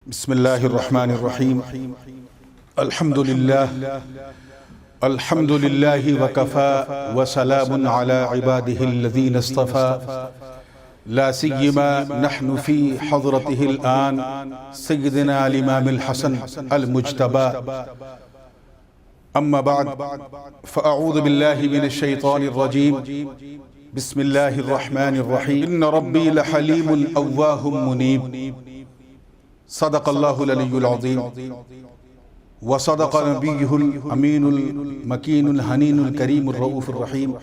بسم الله الرحمن الرحيم. الحمد لله وكفى وسلام على عباده الذين اصطفى لا سيما نحن في حضرته الآن سيدنا الإمام الحسن المجتبى. أما بعد فأعوذ بالله من الشيطان الرجيم. بسم الله الرحمن الرحيم. إن ربي لحليم أواه منيب. صدق الله العلي العظيم وصدق نبيه الأمين المكين الحنين الكريم الرؤوف الرحيم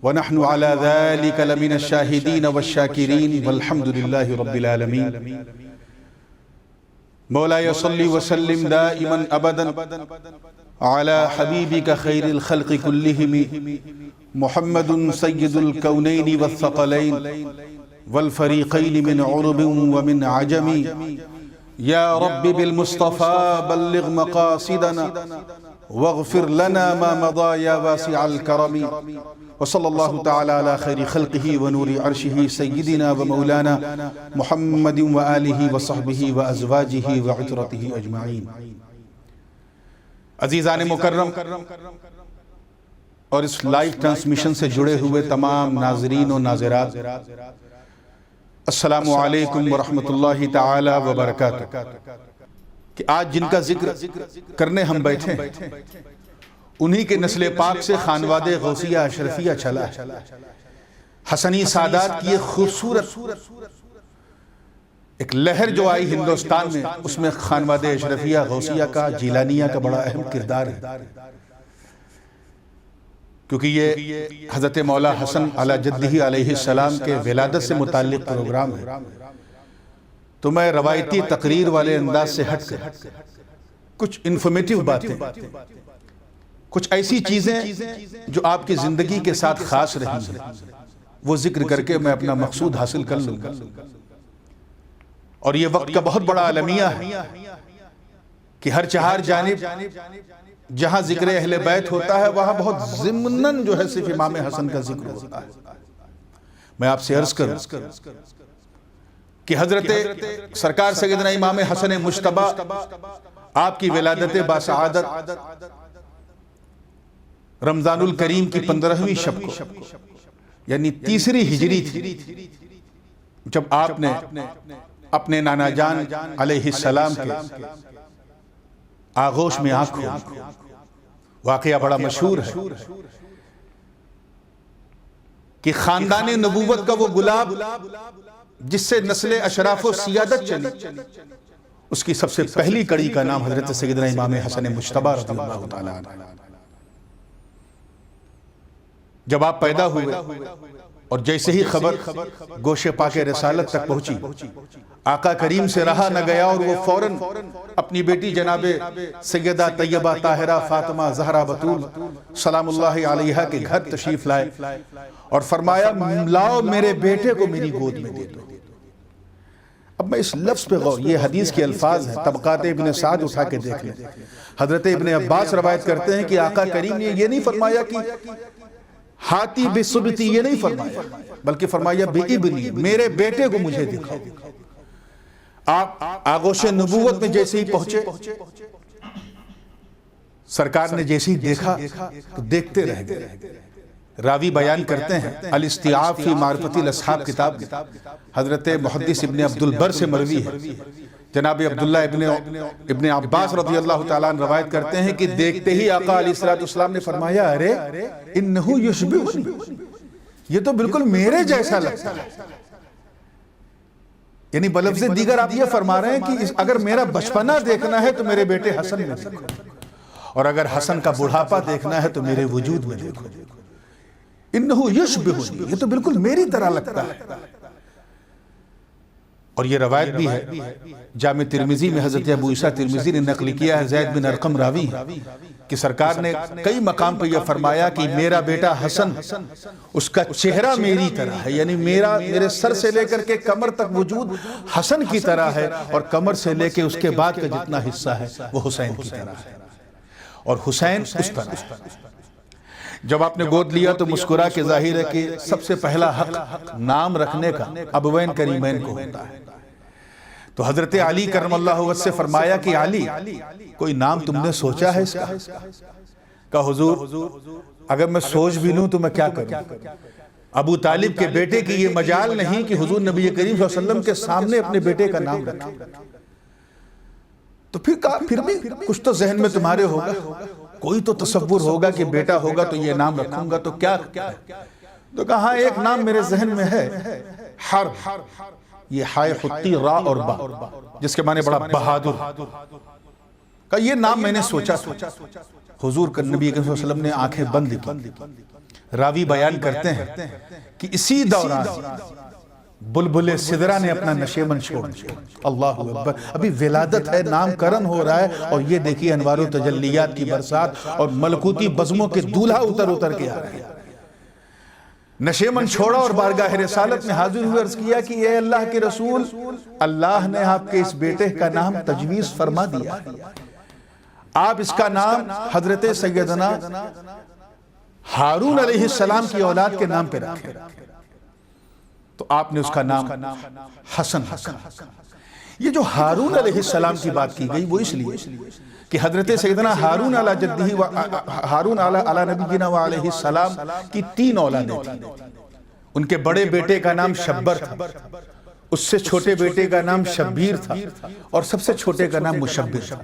ونحن على ذلك لمن الشاهدين والشاكرين والحمد لله رب العالمين. مولاي صل وسلم دائما أبدا على حبيبك خير الخلق كلهم محمد سيد الكونين والثقلين والفريقين من عرب ومن عجم. يا رب بالمصطفى بلغ مقاصدنا واغفر لنا ما مضى يا واسع الكرم. وصلى الله تعالى على خير خلقه ونور عرشه سيدنا ومولانا محمد وآله وصحبه وأزواجه وعترته أجمعين. عزیزان مکرم اور اس لائیو ٹرانسمیشن سے جڑے ہوئے تمام ناظرین و ناظرات، السلام علیکم ورحمۃ اللہ تعالی وبرکاتہ. کہ آج جن کا ذکر کرنے ہم بیٹھے ہیں انہی کے نسل پاک سے خانواد غوثیہ اشرفیہ چلا ہے. حسنی سادات کی ایک خوبصورت ایک لہر جو آئی ہندوستان میں، اس میں خانواد اشرفیہ غوثیہ کا، جیلانیہ کا بڑا اہم کردار ہے. کیونکہ یہ حضرت مولا حسن علی جدہ علیہ السلام کے ولادت سے متعلق پروگرام ہے، تو میں روایتی تقریر والے انداز سے ہٹ کر کچھ انفارمیٹیو باتیں، کچھ ایسی چیزیں جو آپ کی زندگی کے ساتھ خاص رہی ہیں، وہ ذکر کر کے میں اپنا مقصود حاصل کر لوں گا. اور یہ وقت کا بہت بڑا المیہ ہے کہ ہر چہار جانب جہاں ذکر اہل بیت ہوتا ہے وہاں بہت ضمناً جو ہے صرف امام حسن کا ذکر ہوتا ہے. میں آپ سے عرض کروں کہ حضرت سرکار سیدنا امام حسن مجتبی آپ کی ولادت باسعادت رمضان الکریم کی 15ویں شب کو، یعنی تیسری ہجری تھی، جب آپ نے اپنے نانا جان علیہ السلام کے آغوش میں آنکھ کھولی. واقعہ بڑا مشہور ہے کہ خاندان نبوت کا وہ گلاب جس سے نسل اشراف و سیادت چلی، اس کی سب سے پہلی کڑی کا نام حضرت سیدنا امام حسن مجتبی رضی اللہ تعالیٰ عنہ. جب آپ پیدا ہوئے اور جیسے ہی خبر گوش پاک رسالت تک پہنچی، آقا کریم سے رہا نہ گیا اور وہ فوراً اپنی بیٹی جناب سیدہ طیبہ طاہرہ فاطمہ زہرا بطول سلام اللہ علیہا کے گھر تشریف لائے اور فرمایا لاؤ میرے بیٹے کو میری گود میں دے دو. اب میں اس لفظ پہ غور، یہ حدیث کے الفاظ ہیں، طبقات ابن سعد اٹھا کے دیکھ لیں. حضرت ابن عباس روایت کرتے ہیں کہ آقا کریم نے یہ نہیں فرمایا کہ ہاتھی بسبتی، یہ نہیں فرمایا، بلکہ فرمایا بے ابنی، میرے بیٹے کو مجھے دکھاؤ. آپ آغوش نبوت میں جیسے ہی پہنچے، سرکار نے جیسے ہی دیکھا تو دیکھتے رہ گئے. راوی بیان کرتے ہیں، الاستیعاب فی معرفت الاصحاب کتاب حضرت محدث ابن عبد البر سے مروی ہے. جناب عبداللہ ابن عباس رضی اللہ تعالیٰ عنہ روایت کرتے ہیں کہ دیکھتے ہی آقا علیہ السلام نے فرمایا ارے انہو یشبہنی، یہ تو بالکل میرے جیسا لگتا ہے. یعنی بلفظ دیگر آپ یہ فرما رہے ہیں کہ اگر میرا بچپنا دیکھنا ہے تو میرے بیٹے حسن میں دیکھو، اور اگر حسن کا بڑھاپا دیکھنا ہے تو میرے وجود میں دیکھو. انہو یشبہنی، یہ تو بالکل میری طرح لگتا ہے. اور یہ روایت بھی ہے جامع ترمذی میں، حضرت ابو عیسیٰ ترمذی نے نقل کیا ہے، زید بن ارقم راوی ہے کہ سرکار نے کئی مقام پر یہ فرمایا کہ میرا بیٹا حسن، اس کا چہرہ میری طرح ہے، یعنی میرے سر سے لے کر کے کمر تک وجود حسن کی طرح ہے، اور کمر سے لے کے اس کے بعد کا جتنا حصہ ہے وہ حسین کی طرح ہے، اور حسین اس طرح ہے. جب آپ نے گود لیا تو مسکرا کے ظاہر ہے کہ سب سے پہلا حق نام رکھنے کا ابوین کریمین کو ہوتا ہے. تو حضرت علی کرم اللہ وجہ سے فرمایا کہ علی کوئی نام تم نے سوچا ہے اس کا؟ کہا حضور اگر میں سوچ بھی لوں تو میں کیا کروں؟ ابو طالب کے بیٹے کی یہ مجال نہیں کہ حضور نبی کریم صلی اللہ علیہ وسلم کے سامنے اپنے بیٹے کا نام رکھیں۔ تو پھر کہا پھر بھی کچھ تو ذہن میں تمہارے ہوگا، کوئی تو تصور ہوگا کہ بیٹا ہوگا تو یہ نام رکھوں گا، تو کیا؟ تو کہا ہاں ایک نام میرے ذہن میں ہے، حرب، یہ ہائے خطی را اور با، جس کے معنی بڑا بہادر۔ کہا یہ نام میں نے سوچا تھا۔ حضور نبی کریم صلی اللہ علیہ وسلم نے آنکھیں بند کی۔ راوی بیان کرتے ہیں کہ اسی دوران بلبل سدرہ نے اپنا نشیمن چھوڑ دیا۔ اللہ اکبر، ابھی ولادت ہے، نام کرن ہو رہا ہے، اور یہ دیکھیے انوار و تجلیات کی برسات اور ملکوتی بزموں کے دولہا اتر کے آ رہے ہیں۔ نشیمن چھوڑا اور بارگاہ رسالت میں حاضر ہوئے، عرض کیا کہ اے اللہ کے رسول، اللہ نے آپ کے اس بیٹے کا نام تجویز فرما دیا، آپ اس کا نام حضرت سیدنا ہارون علیہ السلام کی اولاد کے نام پہ رکھیں۔ تو آپ نے اس کا نام حسن رکھا۔ یہ جو ہارون علیہ السلام کی بات کی گئی وہ اس لیے کہ حضرت سیدنا ہارون علی نبینا علیہ السلام کی 3 اولادیں تھیں۔ ان کے بڑے بیٹے کا نام شبر تھا، اس سے چھوٹے بیٹے کا نام شبیر تھا، اور سب سے چھوٹے کا نام مشبر تھا۔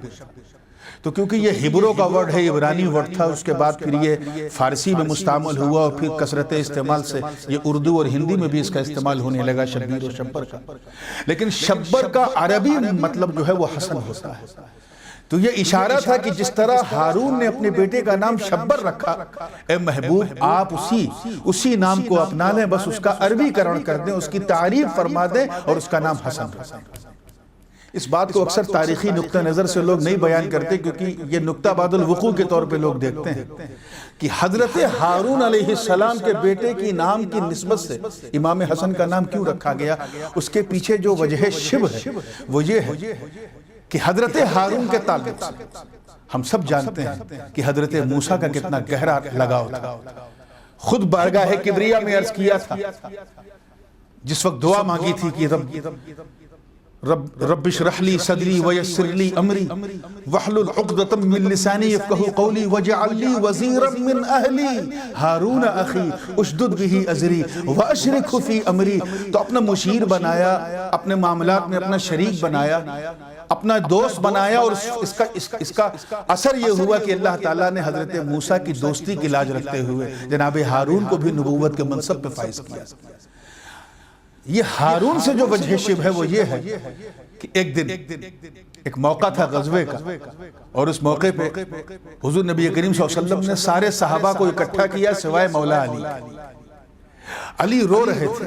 تو کیونکہ یہ ہبرو کا ورڈ ہے، عبرانی ورڈ تھا، اس کے بعد پھر یہ فارسی میں مستعمل ہوا، اور پھر کثرت استعمال سے یہ اردو اور ہندی میں بھی اس کا استعمال ہونے لگا، شبیر و شبر کا۔ لیکن شبر کا عربی مطلب جو ہے وہ حسن ہوتا ہے۔ تو یہ اشارہ تھا کہ جس طرح ہارون نے اپنے بیٹے کا نام شبر رکھا، اے محبوب آپ اسی نام کو اپنا لیں، بس اس کا عربی کرن کر دیں، اس کی تعریف فرما دیں، اور اس کا نام حسن رکھیں۔ اس بات کو اکثر تاریخی نقطہ نظر سے لوگ نہیں بیان کرتے، کیونکہ یہ نقطہ بعد الوقوع کے طور پہ لوگ دیکھتے ہیں کہ حضرت ہارون علیہ السلام کے بیٹے کی نام کی نسبت سے امام حسن کا نام کیوں رکھا گیا، اس کے پیچھے جو وجہ شبہ ہے وہ یہ ہے کہ حضرت ہارون کے تعلق سے ہم سب جانتے ہیں کہ حضرت موسیٰ کا کتنا گہرا لگاؤ تھا۔ خود بارگاہ کبریا میں عرض کیا تھا، جس وقت دعا مانگی تھی کہ رب اشرح لی صدری ویسر لی امری واحلل عقدۃ من لسانی یفقہوا قولی واجعل لی وزیرا من اہلی ہارون اخی اشدد بہ ازری واشرکہ فی امری۔ تو اپنا مشیر بنایا، اپنے معاملات میں اپنا شریک بنایا، اپنا دوست بنایا، اور اس کا اثر یہ ہوا کہ اللہ تعالیٰ نے حضرت موسیٰ کی دوستی کی لاج رکھتے ہوئے جناب ہارون کو بھی نبوت کے منصب پہ فائز کیا۔ یہ ہارون سے جو وجہ شبہ ہے وہ یہ ہے کہ ایک دن ایک موقع تھا غزوے کا، اور اس موقع پہ حضور نبی کریم صلی اللہ علیہ وسلم نے سارے صحابہ کو اکٹھا کیا سوائے مولا علی۔ علی رو رہے تھے۔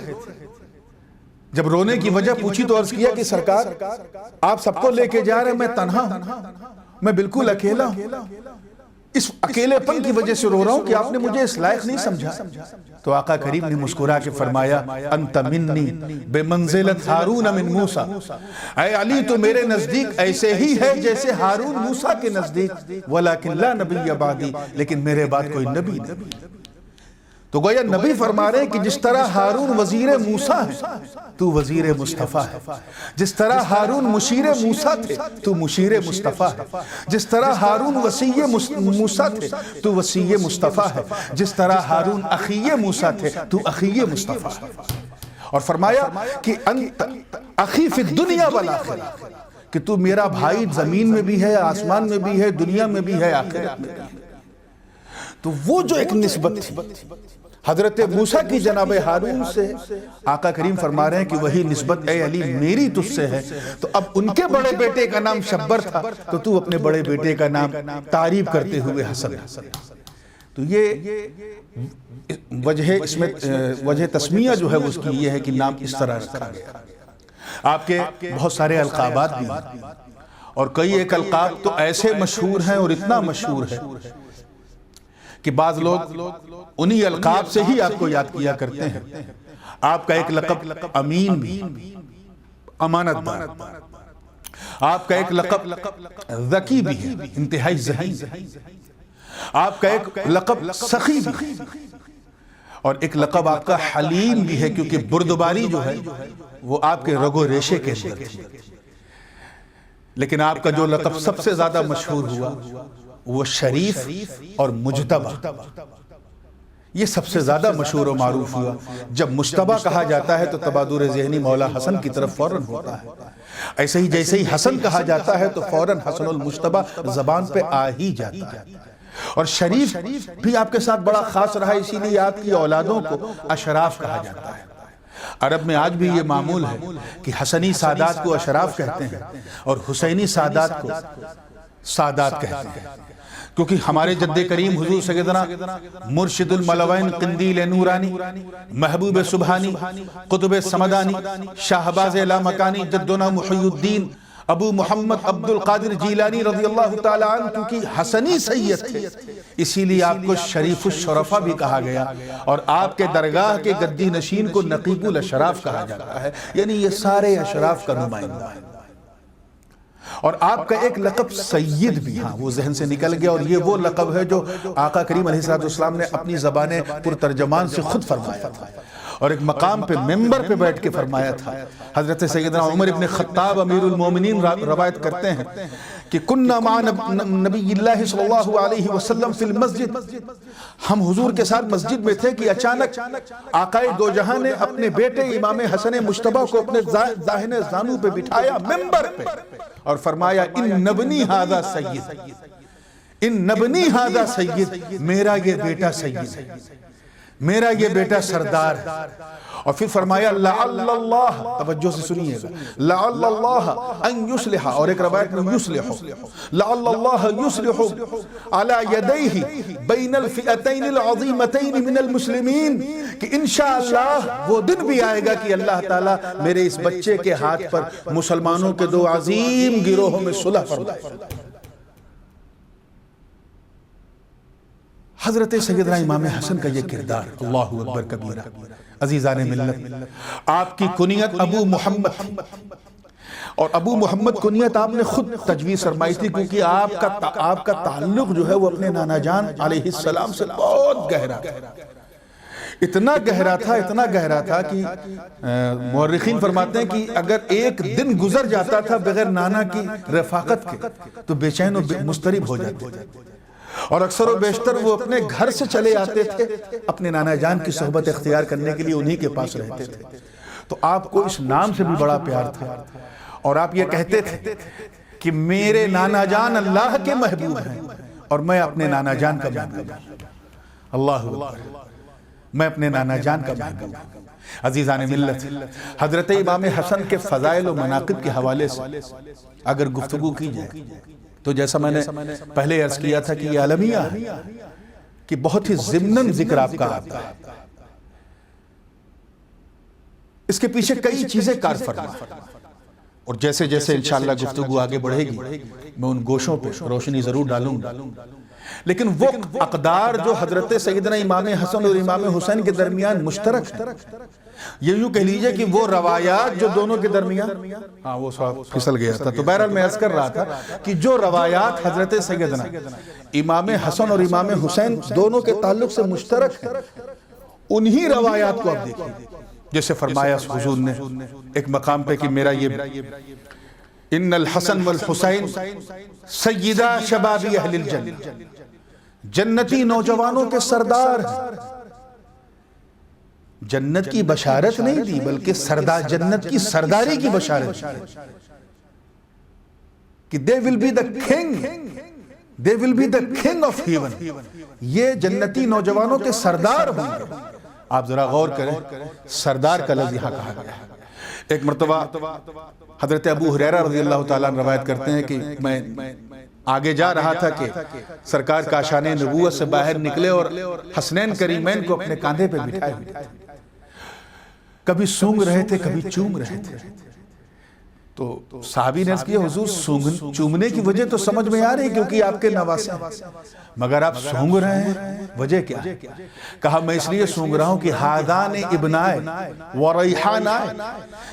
جب رونے کی وجہ پوچھی تو عرض کیا کہ سرکار آپ سب کو لے کے جا رہے ہیں، میں تنہا ہوں، میں بالکل اکیلا ہوں، اس اکیلے پن کی وجہ سے رو رہا ہوں کہ آپ نے مجھے اس لائق نہیں سمجھا۔ تو آقا کریم نے مسکرا کے فرمایا انت منی بمنزلت ہارون من موسیٰ، اے علی تو میرے نزدیک ایسے ہی ہے جیسے ہارون موسیٰ کے نزدیک، ولیکن لا نبی بعدی، لیکن میرے بعد کوئی نبی نہیں۔ تو گویا نبی فرما رہے ہیں کہ جس طرح ہارون وزیر موسیٰ ہے تو وزیر مصطفیٰ ہے، جس طرح ہارون مشیر موسیٰ تھے تو مشیر مصطفیٰ ہے، جس طرح ہارون وسیع موسیٰ تھے تو وسیع مصطفیٰ ہے، جس طرح ہارون اخی موسیٰ تھے تو اخی مصطفیٰ ہے۔ اور فرمایا کہ انت اخی فی الدنیا والآخرہ، کہ تو میرا بھائی زمین میں بھی ہے، آسمان میں بھی ہے، دنیا میں بھی ہے، آخرت میں بھی ہے۔ تو وہ جو ایک نسبت تھی حضرت موسیٰ کی جناب ہارون سے، آقا کریم فرما رہے ہیں کہ وہی نسبت اے علی میری تجھ سے ہے۔ تو اب ان کے بڑے بیٹے کا نام شبر تھا، تو اپنے بڑے بیٹے کا نام تعریف کرتے ہوئے حسن۔ تو یہ وجہ تسمیہ جو ہے اس کی یہ ہے کہ نام اس طرح رکھا گیا۔ آپ کے بہت سارے القابات بھی ہیں، اور کئی ایک القاب تو ایسے مشہور ہیں اور اتنا مشہور ہے کہ بعض لوگ انہی القاب سے ہی آپ کو یاد کیا کرتے ہیں۔ آپ کا ایک لقب امین بھی، امانت دار، آپ کا ایک لقب ذکی بھی ہے، انتہائی ذہین، آپ کا ایک لقب سخی بھی، اور ایک لقب آپ کا حلیم بھی ہے، کیونکہ بردباری جو ہے وہ آپ کے رگ و ریشے کے اندر تھی۔ لیکن آپ کا جو لقب سب سے زیادہ مشہور ہوا وہ شریف اور مجتبی، یہ سب سے زیادہ مشہور و معروف ہوا۔ جب مجتبی کہا جاتا ہے تو تبادر ذہنی مولا حسن کی طرف فوراً ہوتا ہے، ایسے ہی جیسے ہی حسن کہا جاتا ہے تو فوراً حسن المجتبی زبان پہ آ ہی جاتا ہے۔ اور شریف بھی آپ کے ساتھ بڑا خاص رہا، اسی لیے آپ کی اولادوں کو اشراف کہا جاتا ہے۔ عرب میں آج بھی یہ معمول ہے کہ حسنی سادات کو اشراف کہتے ہیں اور حسینی سادات کو سادات کہتے ہیں، کیونکہ ہمارے جد کریم حضور سیدنا مرشد الملوین قندیل نورانی، محبوب سبحانی، قطب سمدانی، شاہباز لامکانی، جدنا محی الدین ابو محمد عبد القادر جیلانی رضی اللہ تعالیٰ عنہ، کیونکہ حسنی سید تھے اسی لیے آپ کو شریف الشرفا بھی کہا گیا، اور آپ کے درگاہ کے گدی نشین کو نقیب الاشراف کہا جاتا ہے، یعنی یہ سارے اشراف کا نمائندہ ہے۔ اور آپ کا ایک لقب سید بھی، ہاں وہ ذہن سے نکل گیا، اور یہ وہ لقب ہے جو آقا کریم علیہ السلام نے اپنی زبان پرترجمان سے خود فرمایا تھا، اور ایک مقام پہ ممبر پہ بیٹھ کے فرمایا تھا۔ حضرت سیدنا عمر ابن خطاب امیر المومنین روایت کرتے ہیں کہ کننا مع نبی اللہ صلی اللہ علیہ وسلم فی المسجد، ہم حضور کے ساتھ مسجد میں تھے کہ اچانک آقائے دو جہاں نے اپنے بیٹے امام حسن مجتبی کو اپنے داہنے زانو پہ بٹھایا ممبر پہ، اور فرمایا ان نبنی ھذا سید، ان نبنی ھذا سید، میرا یہ بیٹا سید ہے، میرا یہ بیٹا سردار ہے۔ اور پھر فرمایا لعل اللہ، توجہ سے سنیے گا، لعل اللہ ان یصلح، اور ایک روایت میں یصلح، لعل اللہ یصلح علی یدیہ بین الفئتین العظیمتین من المسلمین، کہ انشاءاللہ وہ دن بھی آئے گا کہ اللہ تعالیٰ میرے اس بچے کے ہاتھ پر مسلمانوں کے دو عظیم گروہوں میں صلح فرمائے۔ حضرت سیدنا امام حسن کا یہ کردار، اللہ اکبر کبیرہ، عزیزان ملت، آپ کی کنیت ابو محمد تھی، اور ابو محمد کنیت آپ نے خود تجویز فرمائی تھی، کیونکہ آپ کا تعلق جو ہے وہ اپنے نانا جان علیہ السلام سے بہت گہرا، اتنا گہرا تھا کہ مورخین فرماتے ہیں کہ اگر ایک دن گزر جاتا تھا بغیر نانا کی رفاقت کے تو بے چین و مضطرب ہو جاتے تھے، اور اکثر و بیشتر وہ اپنے گھر سے چلے آتے تھے اپنے نانا جان کی صحبت اختیار کرنے کے لیے، انہی کے پاس رہتے تھے۔ تو آپ کو اس نام سے بھی بڑا پیار تھا، اور آپ یہ کہتے تھے کہ میرے نانا جان اللہ کے محبوب ہیں اور میں اپنے نانا جان کا محبوب ہوں۔ اللہ اکبر، میں اپنے نانا جان کا محبوب ہوں۔ عزیزان ملت، حضرت امام حسن کے فضائل و مناقب کے حوالے سے اگر گفتگو کی جائے تو جیسا میں نے پہلے عرض کیا تھا کہ یہ عالمیہ ہے کہ بہت ہی ضمناً ذکر آپ کا آتا ہے، اس کے پیچھے کئی چیزیں کار فرما، اور جیسے جیسے انشاءاللہ گفتگو آگے بڑھے گی میں ان گوشوں پہ روشنی ضرور ڈالوں گا، لیکن وہ اقدار جو حضرت سیدنا امام حسن اور امام حسین کے درمیان مشترک ہیں، یہ یوں کہہ لیجئے کہ وہ روایات جو دونوں کے درمیان، ہاں وہ پھسل گیا تھا، تو بہرحال میں عرض کر رہا تھا کہ جو روایات حضرت سیدنا امام حسن اور امام حسین دونوں کے تعلق سے مشترک ہیں، انہی روایات کو آپ دیکھیں، جیسے فرمایا حضور نے ایک مقام پہ کہ میرا یہ ان الحسن والحسین سیدہ شباب اہل الجنہ، جنتی نوجوانوں کے سردار ہیں۔ جنت کی بشارت نہیں دی بلکہ سردار جنت کی سرداری کی بشارت دی کہ they will be the king, they will be the king of heaven، یہ جنتی نوجوانوں کے سردار ہوں گے۔ آپ ذرا غور کریں، سردار کا لفظ یہاں کہا گیا ہے۔ ایک مرتبہ حضرت ابو ہریرہ رضی اللہ تعالیٰ عنہ روایت کرتے ہیں کہ میں آگے جا رہا تھا کہ سرکار کاشان نبوت سے باہر نکلے اور حسنین کریمین کو اپنے کاندھے پہ بٹھائے ہوئے تھے، کبھی سونگ رہے تھے کبھی چوم رہے تھے۔ تو صحابی نے عرض کیا حضور چومنے کی وجہ تو سمجھ میں آ رہی کیونکہ آپ کے نواسے ہیں، مگر آپ سونگ رہے ہیں وجہ کیا؟ کہا میں اس لیے سونگ رہا ہوں کہ ہادان ابنائے وریحانائے،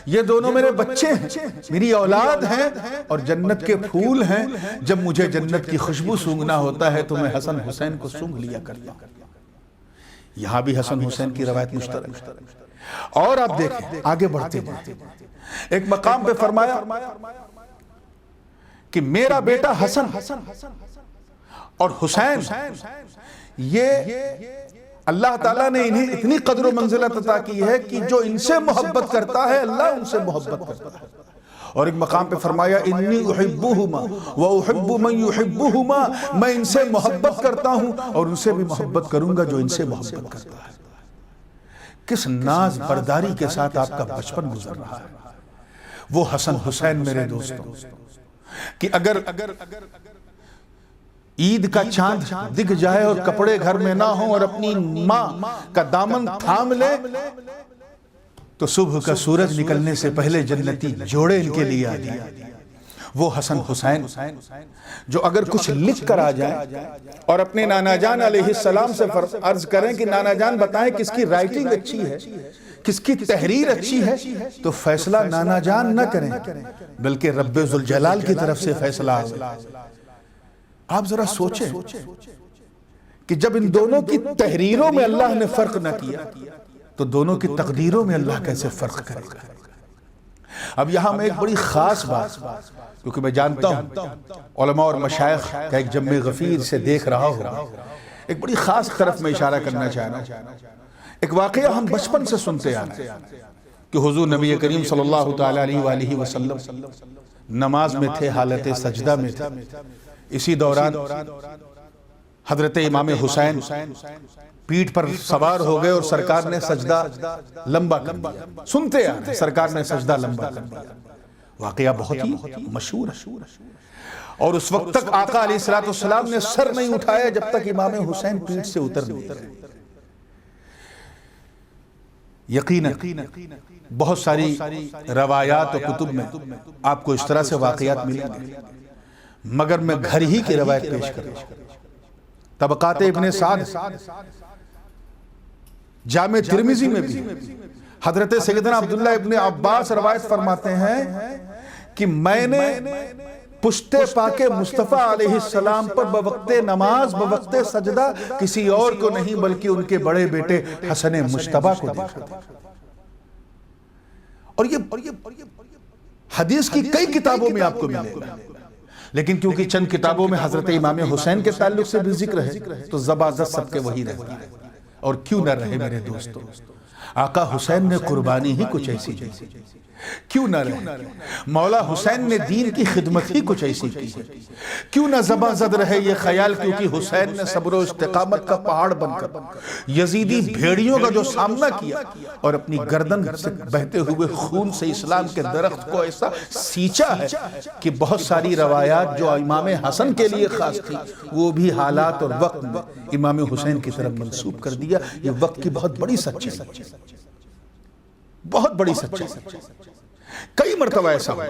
یہ دونوں میرے بچے ہیں، میری اولاد ہیں اور جنت کے پھول ہیں، جب مجھے جنت کی خوشبو سونگنا ہوتا ہے تو میں حسن حسین کو سونگ لیا کرتا ہوں۔ یہاں بھی حسن حسین کی روایت مشترک، اور آپ دیکھیں آگے بڑھتے ہیں، ایک مقام پہ فرمایا کہ میرا بیٹا حسن اور حسین، یہ اللہ تعالیٰ نے انہیں اتنی قدر و منزلت عطا کی ہے کہ جو ان سے محبت کرتا ہے اللہ ان سے محبت کرتا ہے۔ اور ایک مقام پہ فرمایا انی احبہما واحب من یحبہما، میں ان سے محبت کرتا ہوں اور ان سے بھی محبت کروں گا جو ان سے محبت کرتا ہے۔ کس ناز برداری کے ساتھ آپ کا بچپن گزر رہا ہے۔ وہ حسن حسین میرے دوستوں کہ اگر عید کا چاند دکھ جائے اور کپڑے گھر میں نہ ہوں اور اپنی ماں کا دامن تھام لے تو صبح کا سورج نکلنے سے پہلے جنتی جوڑے ان کے لیے آ دیا۔ وہ حسن حسین جو اگر کچھ لکھ کر آ جائیں اور اپنے نانا جان علیہ السلام سے عرض کریں کہ نانا جان بتائیں کس کی رائٹنگ اچھی ہے، کس کی تحریر اچھی ہے، تو فیصلہ نانا جان نہ کریں بلکہ رب ذوالجلال کی طرف سے فیصلہ آئے۔ آپ ذرا سوچیں کہ جب ان دونوں کی تحریروں میں اللہ نے فرق نہ کیا تو دونوں کی تقدیروں میں اللہ کیسے فرق کرے گا۔ اب یہاں میں ایک بڑی خاص بات، کیونکہ میں جانتا ہوں علماء اور مشائخ کا ایک جمع غفیر سے دیکھ رہا ہوں، ایک بڑی خاص طرف میں اشارہ کرنا چاہ رہا ہوں۔ ایک واقعہ ہم بچپن سے سنتے آ رہے ہیں کہ حضور نبی کریم صلی اللہ تعالیٰ علیہ وسلم نماز میں تھے، حالت سجدہ میں تھے۔ اسی دوران حضرت امام حسین پیٹھ پر سوار ہو گئے اور سرکار نے سجدہ لمبا کر دیا۔ سنتے ہیں سرکار نے سجدہ لمبا کر دیا۔ واقعہ بہت ہی مشہور ہے اور اس وقت تک آقا علیہ السلام نے سر نہیں اٹھایا جب تک امام حسین پیٹھ سے اتر نہیں گئے۔ یقیناً بہت ساری روایات و کتب میں آپ کو اس طرح سے واقعات ملیں گے، مگر میں گھر ہی کی روایت پیش کروں۔ طبقات ابن سعد جامع ترمذی میں بھی حضرت سیدنا عبداللہ ابن عباس روایت فرماتے ہیں کہ میں نے پشت پاک مصطفیٰ علیہ السلام پر بوقت نماز بوقت سجدہ کسی اور کو نہیں بلکہ ان کے بڑے بیٹے حسن مجتبیٰ کو دیکھا تھا۔ اور یہ حدیث کی کئی کتابوں میں آپ کو ملے گا، لیکن کیونکہ چند کتابوں میں حضرت امام حسین کے تعلق سے بھی ذکر ہے تو زبردست سب کے وہی رہتی ہے۔ اور کیوں نہ رہے میرے دوستوں، آقا حسین نے قربانی ہی کچھ ایسی دی، کیوں نہ رہے مولا حسین نے دین کی خدمت ہی کچھ ایسی کی، کیوں نہ زباں زد رہے یہ خیال، کیونکہ حسین نے صبر و استقامت کا پہاڑ بن کر یزیدی بھیڑیوں کا جو سامنا کیا اور اپنی گردن سے بہتے ہوئے خون سے اسلام کے درخت کو ایسا سینچا ہے کہ بہت ساری روایات جو امام حسن کے لیے خاص تھی وہ بھی حالات اور وقت میں امام حسین کی طرف منسوب کر دیا۔ یہ وقت کی بہت بڑی سچائی، بہت بڑی سچائی۔ کئی مرتبہ ایسا ہوا،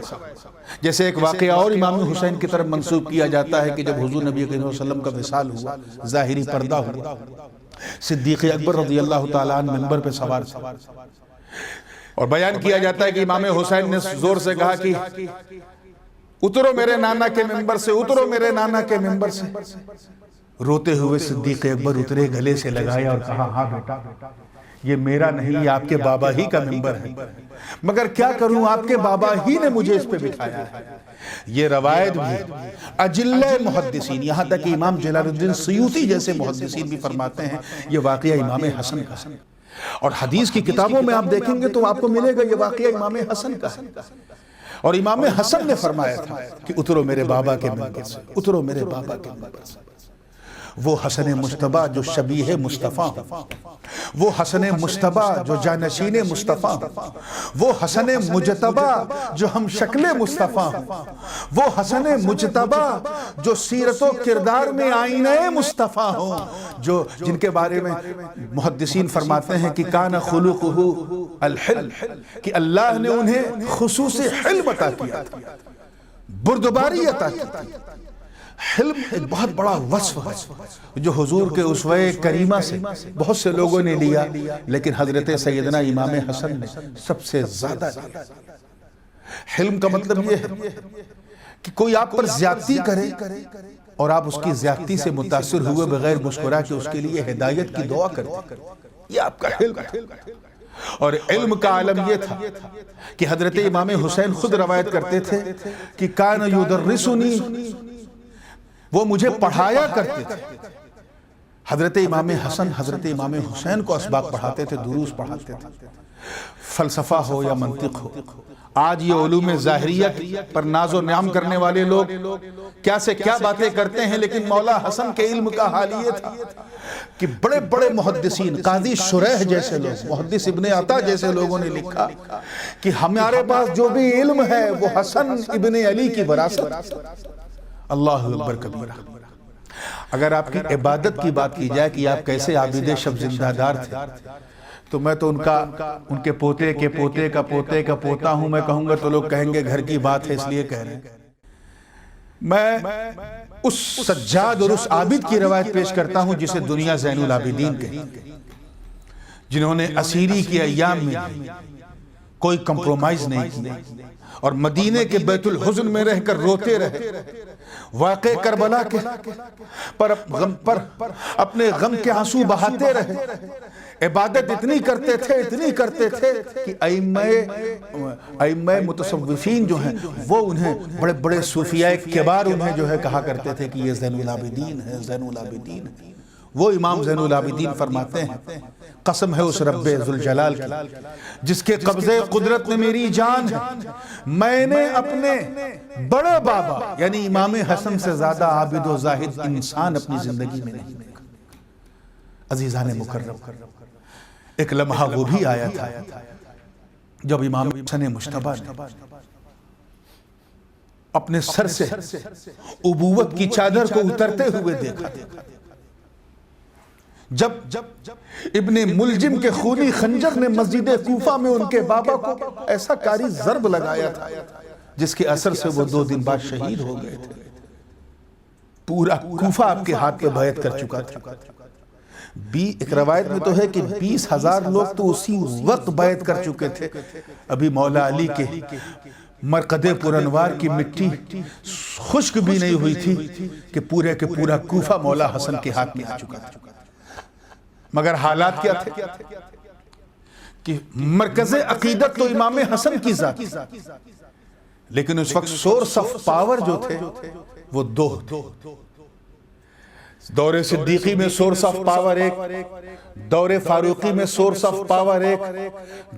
جیسے ایک واقعہ اور امام حسین کی طرف منسوب کیا جاتا ہے کہ جب حضور نبی کریم صلی اللہ علیہ وسلم کا وصال ہوا، ظاہری پردہ ہوا، صدیق اکبر رضی اللہ تعالیٰ عنہ منبر پہ سوار تھے اور بیان کیا جاتا ہے کہ امام حسین نے زور سے کہا کہ اترو میرے نانا کے منبر سے، اترو میرے نانا کے منبر سے۔ روتے ہوئے صدیق اکبر اترے، گلے سے لگایا اور کہا ہاں بیٹا یہ میرا نہیں، یہ آپ کے بابا ہی کا منبر ہے، مگر کیا کروں آپ کے بابا ہی نے مجھے اس پہ بٹھایا ہے۔ یہ روایت بھی اجلہ محدثین، یہاں تک کہ امام جلال الدین سیوطی جیسے محدثین بھی فرماتے ہیں یہ واقعہ امام حسن کا ہے۔ اور حدیث کی کتابوں میں آپ دیکھیں گے تو آپ کو ملے گا یہ واقعہ امام حسن کا ہے۔ اور امام حسن نے فرمایا تھا کہ اترو میرے بابا کے منبر سے، اترو میرے بابا کے منبر سے۔ وہ حسن مجتبیٰ جو شبیہ مصطفیٰ، وہ حسن مجتبیٰ جو جانشین مصطفیٰ، وہ حسن مجتبیٰ جو ہم شکل مصطفیٰ، وہ حسن مجتبیٰ جو سیرت و کردار میں آئینہ مصطفیٰ ہوں، جن کے بارے میں محدثین فرماتے ہیں کہ کان خلقہ الحلم، کہ اللہ نے انہیں خصوص حلم عطا کیا تھا، بردباری عطا کی تھی۔ حلم ایک بہت بڑا وصف ہے جو حضور کے اسوہ کریمہ سے بہت سے لوگوں نے لیا، لیکن حضرت سیدنا امام حسن نے سب سے زیادہ لیا۔ حلم کا مطلب یہ ہے کہ کوئی آپ پر زیادتی کرے اور آپ اس کی زیادتی سے متاثر ہوئے بغیر مسکرا کے اس کے لیے ہدایت کی دعا کرتے، یہ آپ کا حلم ہے۔ اور علم کا عالم یہ تھا کہ حضرت امام حسین خود روایت کرتے تھے کہ کان یدرسنی، وہ مجھے پڑھایا کرتے تھے۔ حضرت امام حسن حضرت امام حسین کو اسباق پڑھاتے تھے، دروس پڑھاتے تھے، فلسفہ ہو یا منطق ہو۔ آج یہ علوم ظاہریت پر ناز و نعم کرنے والے لوگ کیا سے کیا باتیں کرتے ہیں، لیکن مولا حسن کے علم کا حال یہ تھا کہ بڑے بڑے محدثین، قاضی شریح جیسے لوگ، محدث ابن عطا جیسے لوگوں نے لکھا کہ ہمارے پاس جو بھی علم ہے وہ حسن ابن علی کی وراثت۔ اللہ اکبر کبیرہ۔ اگر آپ کی عبادت کی بات کی جائے کہ آپ کیسے عابد شب زندہ دار تھے، تو میں تو ان کے پوتے کے پوتے کا پوتے کا پوتا ہوں، میں کہوں گا تو لوگ کہیں گے گھر کی بات ہے اس لیے کہہ رہے ہیں۔ میں اس سجاد اور اس عابد کی روایت پیش کرتا ہوں جسے دنیا زین العابدین کہتی، جنہوں نے اسیری کے ایام میں کوئی کمپرومائز نہیں کی اور مدینے کے بیت الحزن میں رہ کر روتے رہے، واقع کربلا کے پر اپنے غم کے آنسو بہاتے رہے، عبادت اتنی کرتے تھے کہ ائمہ متصوفین جو ہیں وہ انہیں بڑے بڑے صوفیاء کبار انہیں جو ہے کہا کرتے تھے کہ یہ زین العابدین ہے، زین العابدین ہے۔ وہ امام زین العابدین فرماتے ہیں قسم ہے اس رب ذوالجلال کی جس کے قبضے قدرت میں میری جان ہے، میں نے اپنے بڑے بابا یعنی امام حسن سے زیادہ عابد و زاہد انسان اپنی زندگی میں نہیں دیکھا۔ عزیزان مکرم، ایک لمحہ وہ بھی آیا تھا جب امام حسن مجتبیٰ نے اپنے سر سے ابوت کی چادر کو اترتے ہوئے دیکھا، جب ابن ملجم کے خونی خنجر نے مسجد کوفہ میں ان کے بابا کو ایسا کاری ضرب لگایا تھا جس کے اثر سے وہ 2 دن بعد شہید ہو گئے تھے۔ پورا کوفہ آپ کے ہاتھ پہ بیعت کر چکا تھا۔ ایک روایت میں تو ہے کہ 20,000 لوگ تو اسی وقت بیعت کر چکے تھے، ابھی مولا علی کے مرقد پرانوار کی مٹی خشک بھی نہیں ہوئی تھی کہ پورے کے پورا کوفہ مولا حسن کے ہاتھ میں آ چکا تھا۔ مگر حالات کیا تھے کہ مرکز عقیدت تو امام حسن کی ذات، لیکن اس وقت سورس آف پاور جو تھے وہ 2 تھے۔ دور صدیقی میں سورس آف پاور ایک، دور فاروقی میں سورس آف پاور ایک،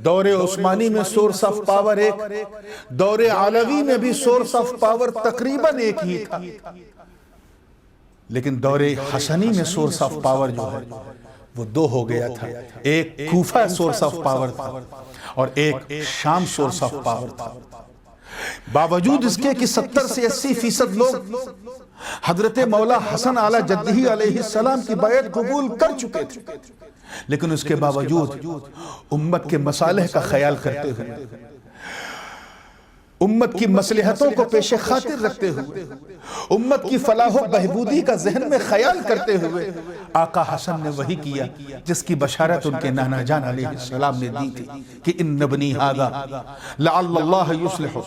دور عثمانی میں سورس آف پاور ایک، دور علوی میں بھی سورس آف پاور تقریباً ایک ہی تھا، لیکن دور حسنی میں سورس آف پاور جو ہے وہ 2 ہو گیا تھا۔ ایک کوفہ سورس آف پاور تھا اور ایک شام سورس آف پاور تھا۔ باوجود اس کے کہ 70 سے 80% لوگ حضرت مولا حسن اعلیٰ جدہ علیہ السلام کی بیعت قبول کر چکے تھے، لیکن اس کے باوجود امت کے مصالح کا خیال کرتے ہوئے، امت کی مصلحتوں کو پیش خاطر رکھتے ہوئے، امت کی فلاح و بہبودی کا ذہن میں خیال کرتے ہوئے آقا حسن نے وہی کیا جس کی بشارت ان کے نانا جان علیہ السلام نے دی تھی کہ ان ابنی ھذا لعل اللہ یصلح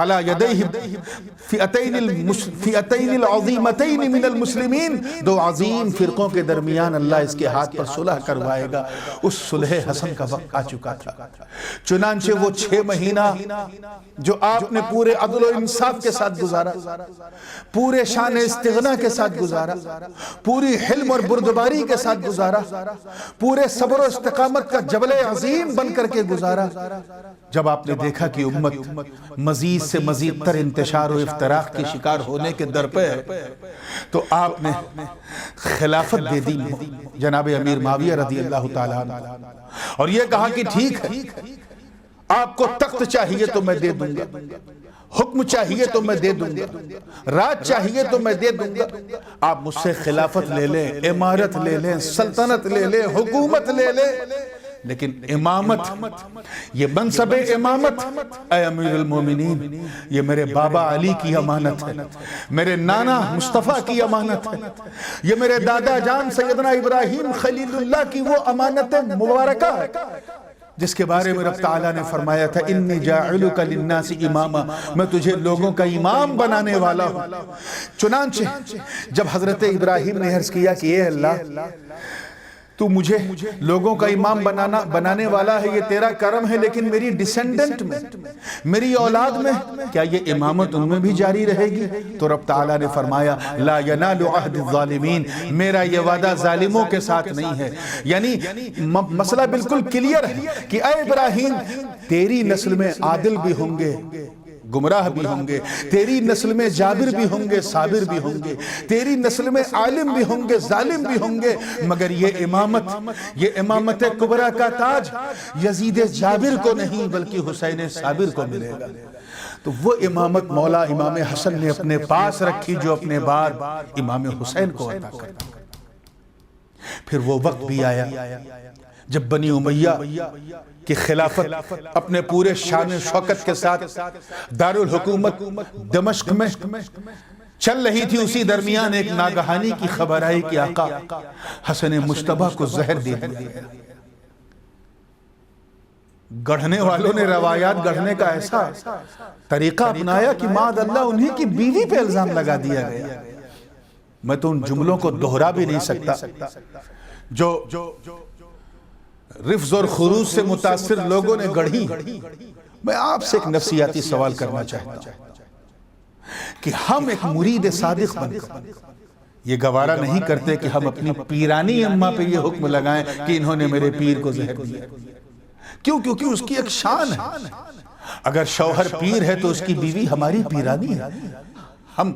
علی یدیہ فئتین العظیمتین من المسلمین، 2 عظیم فرقوں کے درمیان اللہ اس کے ہاتھ پر صلح کروائے گا۔ اس صلح حسن کا وقت آ چکا تھا، چنانچہ وہ 6 مہینہ جو آپ نے پورے عدل و انصاف کے ساتھ گزارا، پورے شان استغنا کے ساتھ گزارا، پوری حلم اور بردباری کے ساتھ گزارا، پورے صبر و استقامت کا جبل عظیم بن کر کے گزارا، جب آپ نے دیکھا کہ امت مزید سے مزید تر انتشار و افتراق کی شکار ہونے کے در پہ ہے، تو آپ نے خلافت دے دی جناب امیر معاویہ رضی اللہ تعالیٰ عنہ، اور یہ کہا کہ ٹھیک ہے، آپ کو تخت چاہیے تو میں دے دوں گا، حکم چاہیے تو میں دے دوں گا، راج چاہیے تو میں دے دوں گا، آپ مجھ سے خلافت لے لیں، امارت لے لیں، سلطنت لے لیں، حکومت لے لیں، لیکن امامت، یہ منصب امامت، اے امیر المومنین، یہ میرے بابا علی کی امانت ہے، میرے نانا مصطفیٰ کی امانت ہے، یہ میرے دادا جان سیدنا ابراہیم خلیل اللہ کی وہ امانت مبارکہ ہے جس کے بارے میں رب تعالیٰ نے فرمایا تھا انی جاعلک للناس اماما، میں تجھے لوگوں کا امام بنانے والا ہوں۔ چنانچہ جب حضرت ابراہیم نے عرض کیا کہ اے اللہ، تو مجھے لوگوں کا امام بنانے والا ہے، یہ تیرا کرم ہے، لیکن میری ڈیسینڈنٹ میں، میری اولاد میں کیا یہ امامت ان میں بھی جاری رہے گی؟ تو رب تعالیٰ نے فرمایا لا ینال عہد الظالمین، میرا یہ وعدہ ظالموں کے ساتھ نہیں ہے۔ یعنی مسئلہ بالکل کلیئر ہے کہ اے ابراہیم، تیری نسل میں عادل بھی ہوں گے، گمراہ بھی ہوں گے، تیری نسل میں جابر بھی ہوں گے، صابر بھی ہوں گے، تیری نسل میں عالم بھی ہوں گے، ظالم بھی ہوں گے، مگر یہ امامت کبریٰ کا تاج یزید جابر کو نہیں بلکہ حسین صابر کو ملے گا۔ تو وہ امامت مولا امام حسن نے اپنے پاس رکھی جو اپنے بعد امام حسین کو عطا کرتا۔ پھر وہ وقت بھی آیا جب بنی امیہ کی خلافت اپنے پورے شان و شوکت کے ساتھ دارالحکومت دمشق میں چل رہی تھی، اسی درمیان ایک ناگہانی کی خبر آئی کہ آقا حسن مجتبیٰ کو زہر دے دیا۔ گڑھنے والوں نے روایات گڑھنے کا ایسا طریقہ اپنایا کہ معاذ اللہ انہی کی بیوی پہ الزام لگا دیا گیا۔ میں تو ان جملوں کو دہرا بھی نہیں سکتا جو رفض اور خروج سے متاثر لوگوں نے گڑھی۔ میں آپ سے ایک نفسیاتی سوال کرنا چاہتا ہوں کہ ہم ایک مرید صادق بن کر یہ گوارا نہیں کرتے کہ ہم اپنی پیرانی اماں پہ یہ حکم لگائیں کہ انہوں نے میرے پیر کو زہر دیا۔ کیوں؟ کیونکہ اس کی ایک شان ہے۔ اگر شوہر پیر ہے تو اس کی بیوی ہماری پیرانی ہے۔ ہم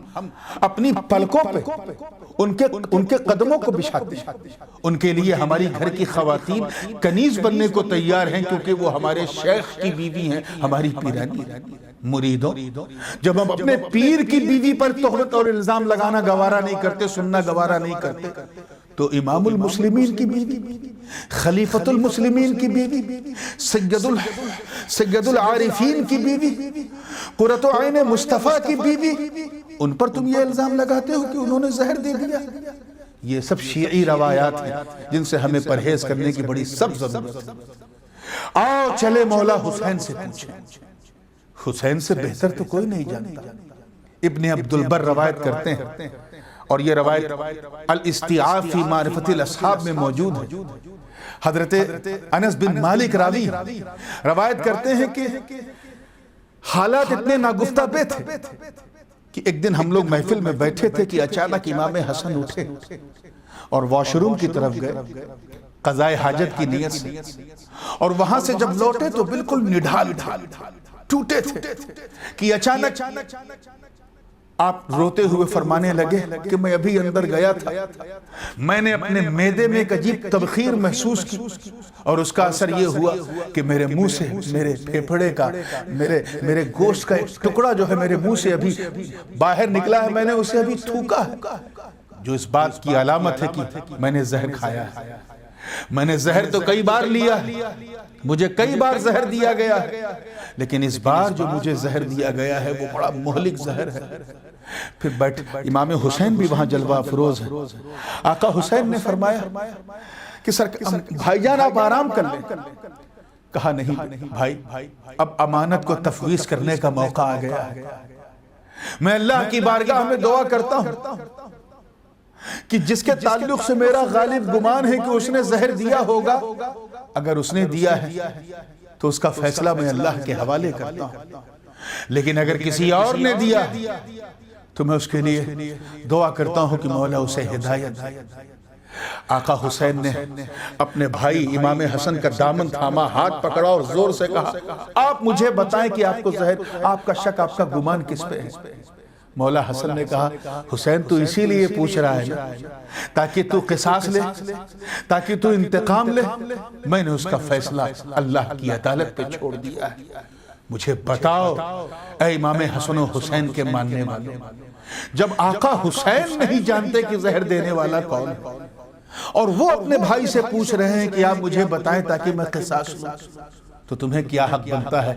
اپنی پلکوں پہ ان کے قدموں کو بچھاتے ہیں۔ ان کے لیے ہماری گھر کی خواتین کنیز بننے کو تیار ہیں کیونکہ وہ ہمارے شیخ کی بیوی ہیں، ہماری پیرانی ہیں۔ مریدوں، جب ہم اپنے پیر کی بیوی پر تہمت اور الزام لگانا گوارا نہیں کرتے، سننا گوارا نہیں کرتے، تو امام المسلمین کی بیوی، خلیفۃ المسلمین کی بیوی، سید العارفین کی بیوی، قرۃ عین مصطفیٰ کی بیوی، ان پر تم یہ الزام لگاتے ہو کہ انہوں نے زہر دے دیا۔ یہ سب شیعی روایات ہیں جن سے ہمیں پرہیز کرنے کی بڑی سخت ضرورت ہے۔ آؤ چلے مولا حسین سے پوچھیں۔ حسین سے بہتر تو کوئی نہیں جانتا۔ ابن عبدالبر روایت کرتے ہیں، اور یہ روایت الاستیعاب فی معرفت الاصحاب میں موجود ہے۔ حضرت انس بن مالک راوی روایت کرتے ہیں کہ حالات اتنے ناگفتہ پہ تھے کہ ایک دن ہم لوگ محفل میں بیٹھے تھے کہ اچانک امام حسن اٹھے اور واش روم کی طرف گئے قضاء حاجت کی نیت سے، اور وہاں سے جب لوٹے تو بالکل نڈھال ٹوٹے تھے کہ اچانک آپ روتے ہوئے فرمانے لگے کہ میں ابھی اندر گیا تھا، میں نے اپنے معدے میں ایک عجیب تبخیر محسوس کی، اور اس کا اثر یہ ہوا کہ میرے منہ سے، میرے پھیپھڑے کا، میرے گوشت کا ایک ٹکڑا جو ہے میرے منہ سے ابھی باہر نکلا ہے، میں نے اسے ابھی تھوکا ہے، جو اس بات کی علامت ہے کہ میں نے زہر کھایا ہے۔ میں نے زہر تو کئی بار لیا ہے، مجھے کئی بار زہر دیا گیا ہے، لیکن اس بار جو مجھے زہر دیا گیا ہے وہ بڑا مہلک زہر ہے۔ پھر بیٹھ امام حسین بھی وہاں جلوہ افروز ہے۔ آقا حسین نے فرمایا کہ بھائی جان آپ آرام کر لیں۔ کہا نہیں بھائی، اب امانت کو تفویض کرنے کا موقع آ گیا ہے۔ میں اللہ کی بارگاہ میں دعا کرتا ہوں کہ جس کے تعلق سے میرا غالب گمان ہے کہ اس نے زہر دیا ہوگا، اگر اس نے دیا ہے تو اس کا فیصلہ میں اللہ کے حوالے کرتا ہوں، لیکن اگر کسی اور نے دیا تو میں اس کے لیے دعا کرتا ہوں کہ مولا اسے ہدایت دے۔ آقا حسین نے اپنے بھائی امام حسن کا دامن تھاما، ہاتھ پکڑا اور زور سے کہا آپ مجھے بتائیں کہ آپ کو زہر، آپ کا شک، آپ کا گمان کس پہ ہے؟ مولا حسن نے کہا حسین تو اسی لیے پوچھ رہا ہے نا تاکہ تو قصاص لے، تاکہ تو انتقام لے، میں نے اس کا فیصلہ اللہ کی عدالت پہ چھوڑ دیا ہے۔ مجھے بتاؤ اے امام حسن و حسین کے ماننے والوں، جب آقا حسین نہیں جانتے کہ زہر دینے والا کون ہے اور وہ اپنے بھائی سے پوچھ رہے ہیں کہ آپ مجھے بتائیں تاکہ میں قصاص لوں، تو تمہیں کیا حق بنتا ہے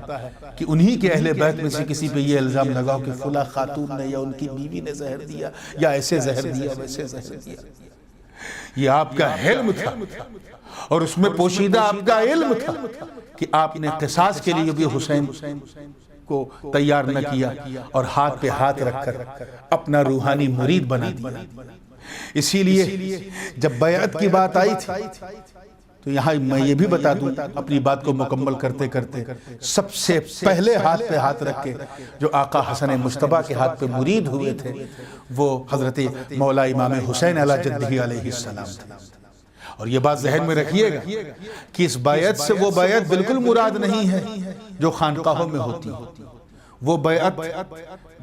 کہ انہی کے اہل بیت میں سے کسی پہ یہ الزام لگاؤ کہ فلاں خاتون نے یا ان کی بیوی نے زہر دیا یا ایسے زہر دیا ویسے زہر دیا؟ یہ آپ کا علم تھا اور اس میں پوشیدہ آپ کا علم تھا کہ آپ نے قصاص کے لیے بھی حسین کو تیار نہ کیا اور ہاتھ پہ ہاتھ رکھ کر اپنا روحانی مرید بنا دیا۔ اسی لیے جب بیعت کی بات آئی تھی تو یہاں میں یہ بھی بتا دوں اپنی بات کو مکمل کرتے کرتے، سب سے پہلے ہاتھ پہ ہاتھ رکھ کے جو آقا حسن مصطفیٰ کے ہاتھ پہ مرید ہوئے تھے وہ حضرت مولا امام حسین علی جدہ علیہ السلام تھے۔ اور یہ بات ذہن میں رکھیے گا کہ اس بیعت سے وہ بیعت بالکل مراد نہیں ہے جو خانقاہوں میں ہوتی ہے۔ وہ بیعت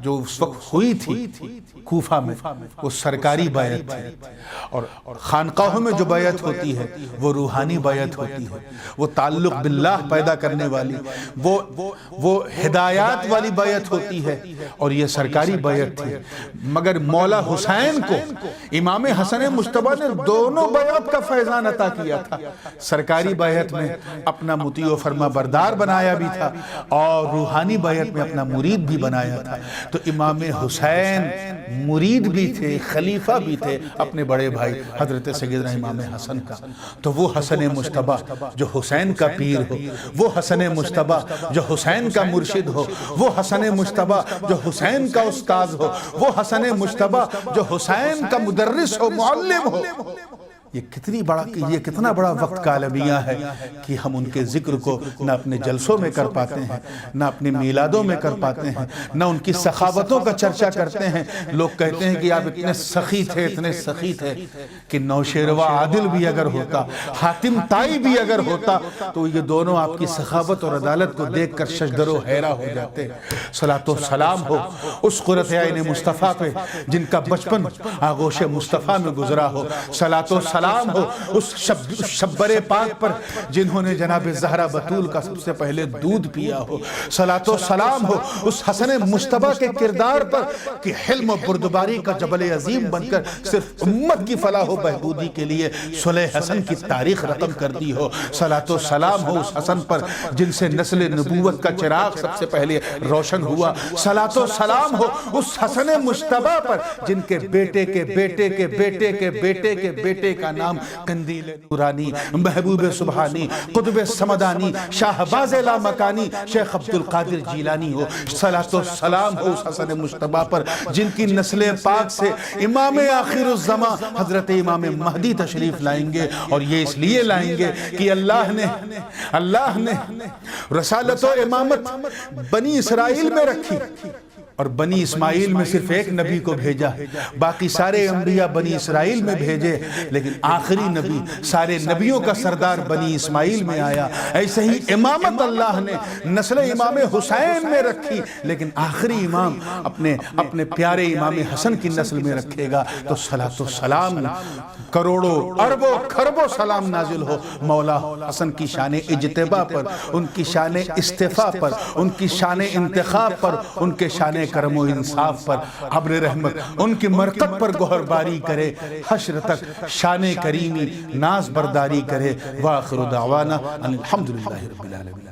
جو اس وقت ہوئی تھی کوفہ میں وہ سرکاری بیعت تھی، اور خانقاہوں میں جو بیعت ہوتی ہے وہ روحانی بیعت ہوتی ہے، وہ تعلق باللہ پیدا کرنے والی، وہ ہدایات والی بیعت ہوتی ہے، اور یہ سرکاری بیعت تھی۔ مگر مولا حسین کو امام حسن مصطفیٰ نے دونوں بیعت کا فیضان عطا کیا تھا۔ سرکاری بیعت میں اپنا مطیع و فرما بردار بنایا بھی تھا اور روحانی بیعت میں اپنا مرید بھی بنایا تھا۔ تو امام حسین مرید بھی تھے، خلیفہ بھی تھے اپنے بڑے بھائی حضرت سیدنا امام حسن کا۔ تو وہ حسن مصطفیٰ جو حسین کا پیر ہو، وہ حسن مصطفیٰ جو حسین کا مرشد ہو، وہ حسن مصطفیٰ جو حسین کا استاذ ہو، وہ حسن مصطفیٰ جو حسین کا مدرس ہو، معلم ہو، یہ کتنا بڑا وقت کا المیہ ہے کہ ہم ان کے ذکر کو نہ اپنے جلسوں میں کر پاتے ہیں، نہ اپنے میلادوں میں کر پاتے ہیں، نہ ان کی سخاوتوں کا چرچا کرتے ہیں۔ لوگ کہتے ہیں کہ آپ اتنے سخی تھے کہ نوشیروہ عادل بھی اگر ہوتا، حاتم طائی بھی اگر ہوتا تو یہ دونوں آپ کی سخاوت اور عدالت کو دیکھ کر ششدر و حیرہ ہو جاتے۔ صلاۃ و سلام ہو اس قرۃ عین مصطفیٰ پہ جن کا بچپن آغوش مصطفیٰ میں گزرا ہو، صلاۃ و سلام ہو اس شبر پاک پر جنہوں نے جناب زہرا بطول کا سب سے پہلے دودھ پیا ہو، صلاۃ و سلام ہو اس حسن مصطفیٰ کے کردار پر کہ حلم و بردباری کا جبل عظیم بن کر صرف امت کی فلاح و بہبودی کے لیے صلح حسن کی تاریخ رقم کر دی ہو، صلاۃ و سلام ہو اس حسن پر جن سے نسل نبوت کا چراغ سب سے پہلے روشن ہوا، صلاۃ و سلام ہو اس حسن مصطفیٰ پر جن کے بیٹے کے بیٹے کے بیٹے کے بیٹے کے بیٹے کا نام قندیل نورانی، محبوب سبحانی، قطب سمدانی، شاہباز لامکانی شیخ عبد القادر جیلانی ہو، صلاۃ و سلام ہو اس حسن مصطفیٰ پر جن کی نسل پاک سے امام آخر الزماں حضرت امام مہدی تشریف لائیں گے، اور یہ اس لیے لائیں گے کہ اللہ نے رسالت و امامت بنی اسرائیل میں رکھی اور بنی اسماعیل میں صرف ایک نبی کو بھیجا، باقی سارے انبیاء بنی اسرائیل میں بھیجے، لیکن آخری نبی سارے نبیوں کا سردار بنی اسماعیل میں آیا۔ ایسے ہی امامت اللہ نے نسل امام حسین میں رکھی، لیکن آخری امام اپنے پیارے امام حسن کی نسل میں رکھے گا۔ تو صلاۃ و سلام کروڑوں اربوں کھربوں سلام نازل ہو مولا حسن کی شان اجتباء پر، ان کی شان استفاء پر، ان کی شان انتخاب پر، ان کے شان کرم و انصاف پر ابر رحمت ان کی مرکب پر گوہر باری کرے، حشر تک شان کریمی ناز برداری کرے۔ وآخر دعوانا ان الحمدللہ رب العالمین۔